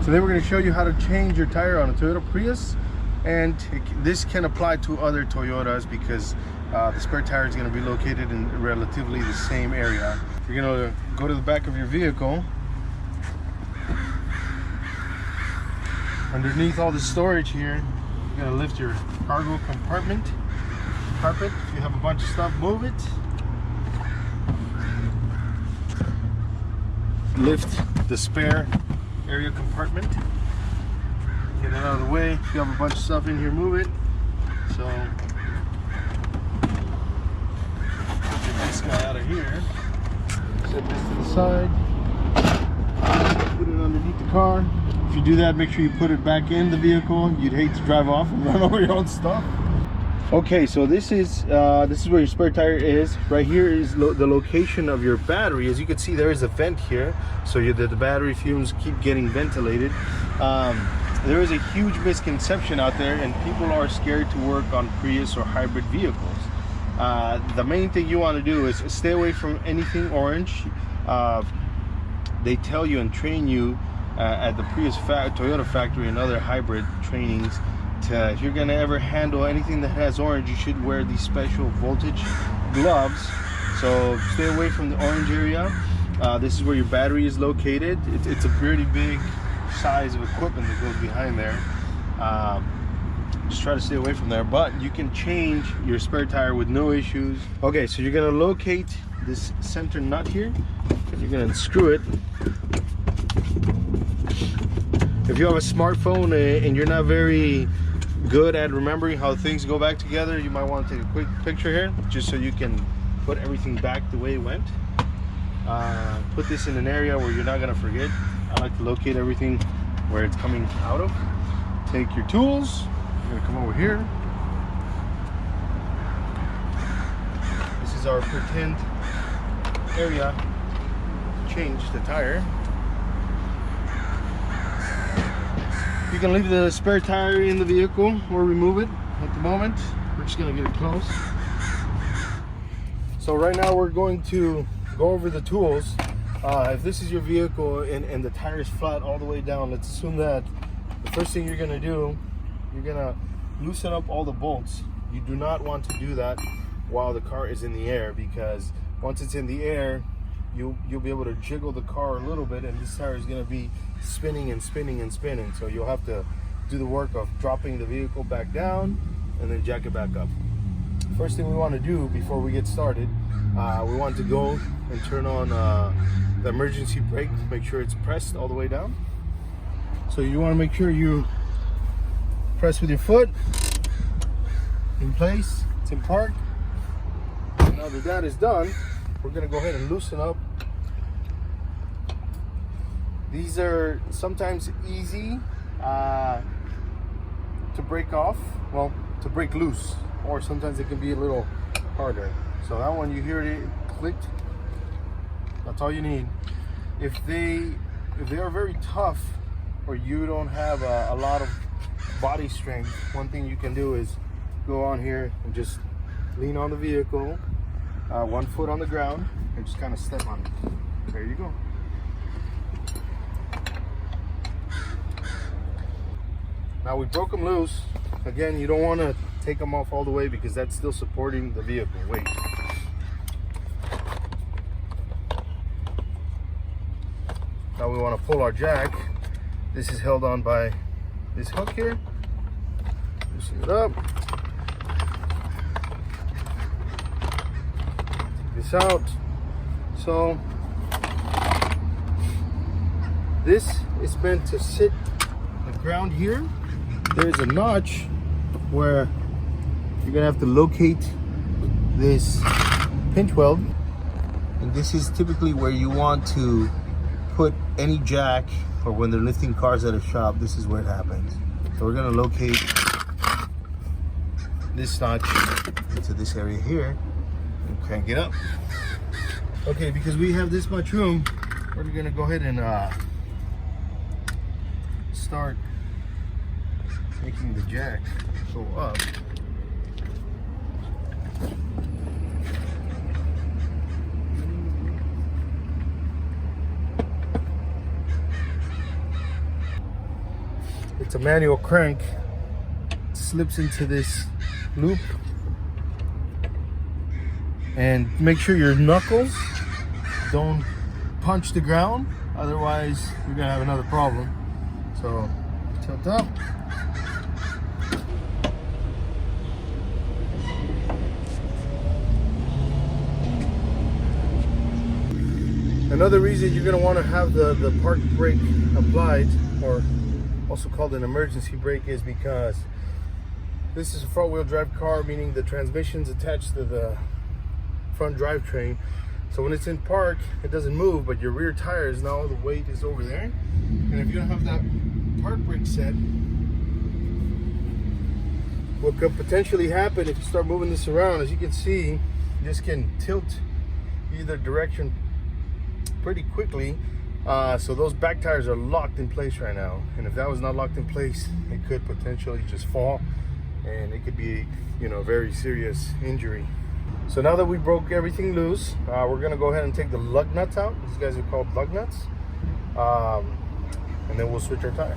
Today we're going to show you how to change your tire on a Toyota Prius, and this can apply to other Toyotas because the spare tire is going to be located in relatively the same area. You're going to go to the back of your vehicle. Underneath all the storage here, you're going to lift your cargo compartment. Carpet, if you have a bunch of stuff, move it. Lift the spare area compartment. Get it out of the way. If you have a bunch of stuff in here, move it. So, get this guy out of here. Set this to the side. Put it underneath the car. If you do that, make sure you put it back in the vehicle. You'd hate to drive off and run over your own stuff. Okay, so this is where your spare tire is. Right here is the location of your battery. As you can see, there is a vent here, so the battery fumes keep getting ventilated. There is a huge misconception out there, and people are scared to work on Prius or hybrid vehicles. The main thing you want to do is stay away from anything orange. They tell you and train you at the Toyota factory and other hybrid trainings, if you're gonna ever handle anything that has orange, you should wear these special voltage gloves. So stay away from the orange area. This is where your battery is located. It's a pretty big size of equipment that goes behind there. Just try to stay away from there, but you can change your spare tire with no issues. Okay, so you're gonna locate this center nut here. You're gonna unscrew it. If you have a smartphone and you're not very good at remembering how things go back together, you might want to take a quick picture here just so you can put everything back the way it went. Put this in an area where you're not going to forget. I like to locate everything where it's coming out of. Take your tools. You're going to come over here. This is our pretend area to change the tire. You can leave the spare tire in the vehicle or remove it. At the moment, we're just gonna get it close. So right now we're going to go over the tools. If this is your vehicle and the tire is flat all the way down, let's assume that the first thing you're gonna do, you're gonna loosen up all the bolts. You do not want to do that while the car is in the air, because once it's in the air, you'll be able to jiggle the car a little bit, and this tire is going to be spinning and spinning and spinning. So you'll have to do the work of dropping the vehicle back down and then jack it back up. First thing we want to do before we get started, we want to go and turn on the emergency brake. Make sure it's pressed all the way down. So you want to make sure you press with your foot in place. It's in park. Now that that is done, we're going to go ahead and loosen up. These are sometimes easy to break off, well, to break loose, or sometimes it can be a little harder. So that one, you hear it clicked, that's all you need. If they are very tough, or you don't have a lot of body strength, one thing you can do is go on here and just lean on the vehicle, 1 foot on the ground, and just kind of step on it. There you go. Now we broke them loose. Again, you don't want to take them off all the way because that's still supporting the vehicle weight. Now we want to pull our jack. This is held on by this hook here. Loosen it up. This out. So this is meant to sit on the ground here. There's a notch where you're gonna have to locate this pinch weld, and this is typically where you want to put any jack, or when they're lifting cars at a shop, this is where it happens. So we're gonna locate this notch into this area here and crank it up. Okay, because we have this much room, we're gonna go ahead and start making the jack go up. It's a manual crank. It slips into this loop, and make sure your knuckles don't punch the ground, otherwise you're gonna have another problem. So tilt up. Another reason you're going to want to have the park brake applied, or also called an emergency brake, is because this is a front-wheel drive car, meaning the transmission's attached to the front drivetrain. So when it's in park, it doesn't move, but your rear tires, now the weight is over there. And if you don't have that park brake set, what could potentially happen if you start moving this around, as you can see, this can tilt either direction pretty quickly. So those back tires are locked in place right now, and if that was not locked in place, it could potentially just fall, and it could be, you know, very serious injury. So now that we broke everything loose, we're gonna go ahead and take the lug nuts out. These guys are called lug nuts, and then we'll switch our tire.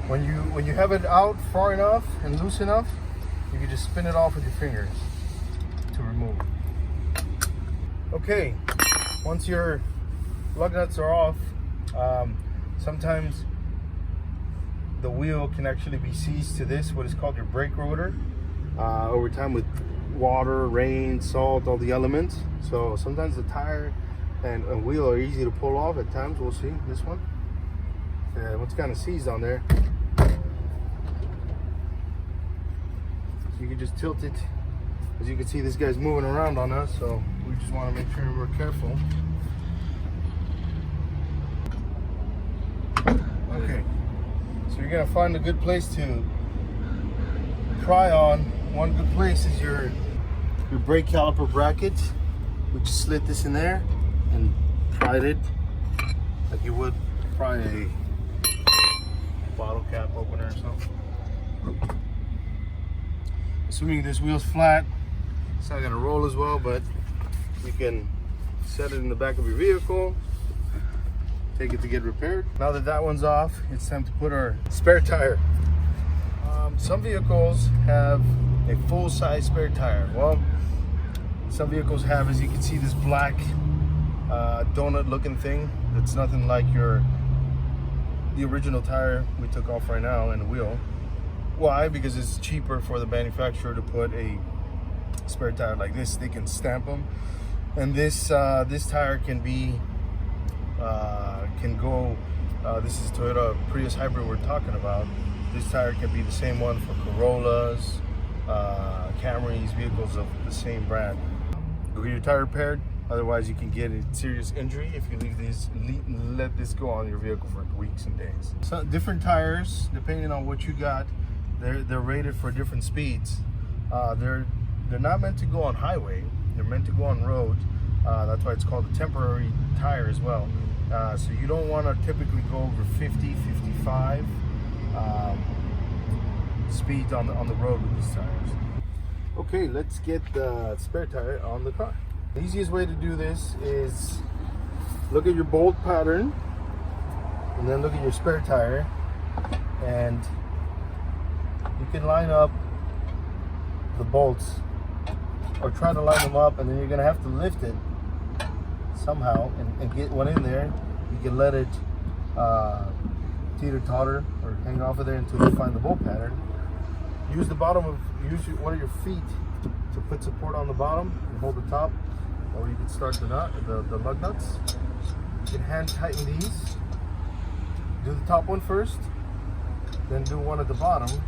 When you have it out far enough and loose enough, you can just spin it off with your fingers to remove. Okay, once your lug nuts are off, sometimes the wheel can actually be seized to this, what is called your brake rotor, over time with water, rain, salt, all the elements. So sometimes the tire and wheel are easy to pull off at times. We'll see this one. And what's kind of seized on there, you can just tilt it. As you can see, this guy's moving around on us, so we just want to make sure we're careful. Okay, so you're gonna find a good place to pry on. One good place is your brake caliper bracket. We just slid this in there and pried it like you would pry a bottle cap opener or something. Assuming this wheel's flat, it's not gonna roll as well, but you can set it in the back of your vehicle, take it to get repaired. Now that that one's off, it's time to put our spare tire. Some vehicles have a full-size spare tire. Well, some vehicles have, as you can see, this black donut-looking thing. That's nothing like the original tire we took off right now, and the wheel. Why? Because it's cheaper for the manufacturer to put a spare tire like this. They can stamp them, and this tire can be this is Toyota Prius hybrid we're talking about. This tire can be the same one for Corollas, Camrys, vehicles of the same brand. Go get your tire repaired. Otherwise, you can get a serious injury if you let this go on your vehicle for weeks and days. So different tires, depending on what you got, they're rated for different speeds. They're not meant to go on highway. They're meant to go on road. That's why it's called a temporary tire as well. So you don't want to typically go over 50, 55 speeds on the road with these tires. Okay, let's get the spare tire on the car. The easiest way to do this is look at your bolt pattern and then look at your spare tire, and you can line up the bolts or try to line them up, and then you're gonna have to lift it somehow and get one in there. You can let it teeter-totter or hang off of there until you find the bolt pattern. Use one of your feet to put support on the bottom and hold the top, or you can start the lug nuts. You can hand tighten these. Do the top one first, then do one at the bottom.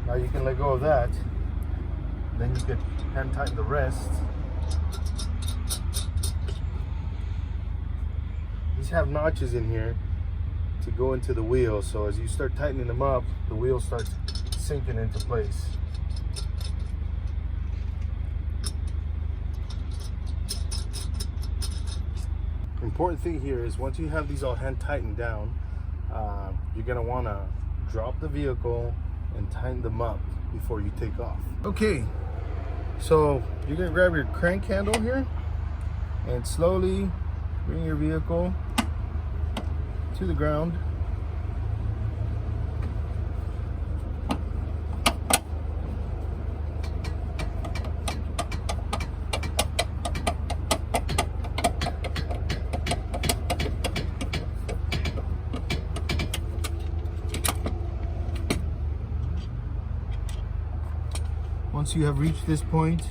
Now you can let go of that. Then you can hand tighten the rest. These have notches in here to go into the wheel, so as you start tightening them up, the wheel starts sinking into place. Important thing here is once you have these all hand tightened down, you're gonna want to drop the vehicle and tighten them up before you take off. Okay, so you're gonna grab your crank handle here and slowly bring your vehicle to the ground. Once you have reached this point,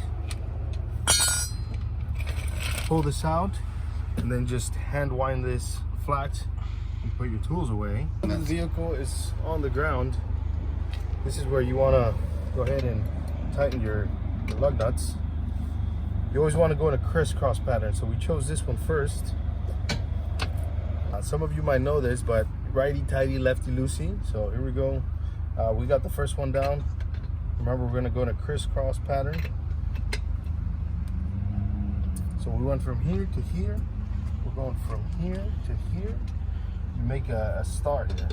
pull this out and then just hand wind this flat and put your tools away. When the vehicle is on the ground, this is where you want to go ahead and tighten your lug nuts. You always want to go in a crisscross pattern, so we chose this one first. Some of you might know this, but righty-tighty, lefty-loosey. So here we go. We got the first one down. Remember, we're going to go in a crisscross pattern. So we went from here to here. We're going from here to here. You make a start here.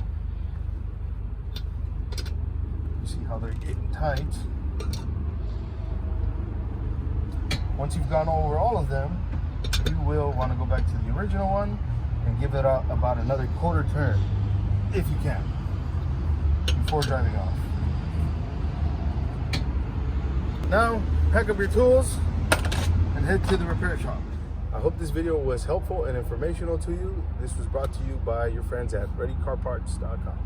You see how they're getting tight. Once you've gone over all of them, you will want to go back to the original one and give it about another quarter turn, if you can, before driving off. Now, pack up your tools and head to the repair shop. I hope this video was helpful and informational to you. This was brought to you by your friends at ReadyCarParts.com.